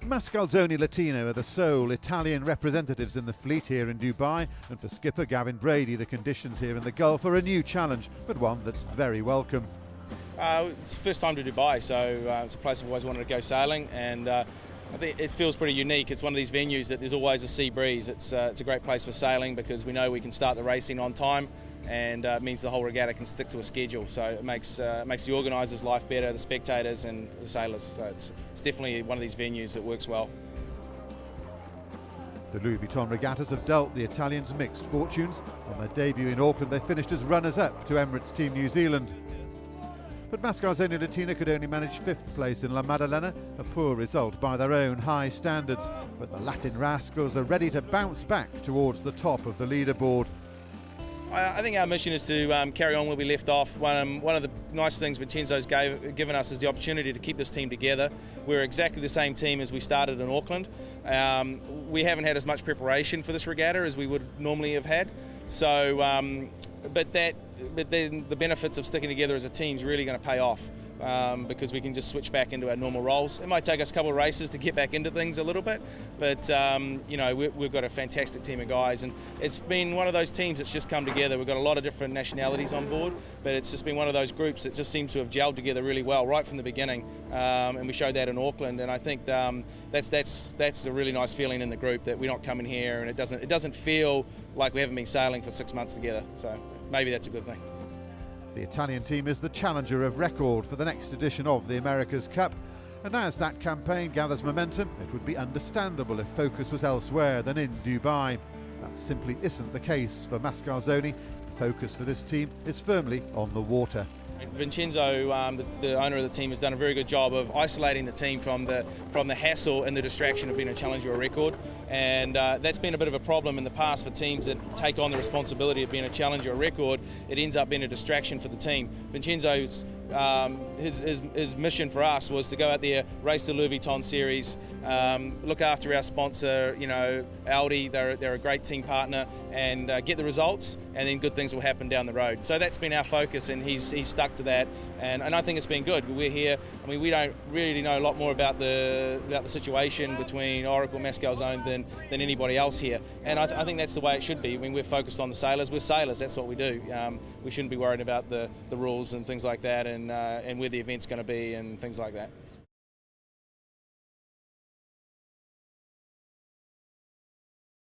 Mascalzone Latino are the sole Italian representatives in the fleet here in Dubai, and for skipper Gavin Brady the conditions here in the Gulf are a new challenge, but one that's very welcome. It's the first time to Dubai, so it's a place I've always wanted to go sailing, and I think it feels pretty unique. It's one of these venues that there's always a sea breeze. It's a great place for sailing because we know we can start the racing on time, and it means the whole regatta can stick to a schedule. So it makes the organisers' life better, the spectators and the sailors. So it's definitely one of these venues that works well. The Louis Vuitton regattas have dealt the Italians mixed fortunes. On their debut in Auckland they finished as runners-up to Emirates Team New Zealand. But Mascalzone Latino could only manage 5th place in La Maddalena, a poor result by their own high standards. But the Latin rascals are ready to bounce back towards the top of the leaderboard. I think our mission is to carry on where we left off. One of the nice things Vincenzo's given us is the opportunity to keep this team together. We're exactly the same team as we started in Auckland. We haven't had as much preparation for this regatta as we would normally have had. So, but then the benefits of sticking together as a team is really going to pay off. Because we can just switch back into our normal roles. It might take us a couple of races to get back into things a little bit, but you know, we've got a fantastic team of guys, and it's been one of those teams that's just come together. We've got a lot of different nationalities on board, but it's just been one of those groups that just seems to have gelled together really well right from the beginning, and we showed that in Auckland. And I think that's a really nice feeling in the group, that we're not coming here and it doesn't feel like we haven't been sailing for 6 months together. So maybe that's a good thing. The Italian team is the challenger of record for the next edition of the America's Cup, and as that campaign gathers momentum, it would be understandable if focus was elsewhere than in Dubai. That simply isn't the case for Mascalzone. The focus for this team is firmly on the water. Vincenzo, the owner of the team, has done a very good job of isolating the team from the hassle and the distraction of being a challenger or record, and that's been a bit of a problem in the past for teams that take on the responsibility of being a challenger or record. It ends up being a distraction for the team. Vincenzo's his mission for us was to go out there, race the Louis Vuitton series, look after our sponsor, you know, Audi. They're a great team partner, and get the results, and then good things will happen down the road. So that's been our focus, and he's stuck to that, and I think it's been good. We're here. I mean, we don't really know a lot more about the situation between Oracle and Mascalzone than anybody else here, and I think that's the way it should be. I mean, we're focused on the sailors. We're sailors. That's what we do. We shouldn't be worried about the rules and things like that, and where the event's going to be and things like that.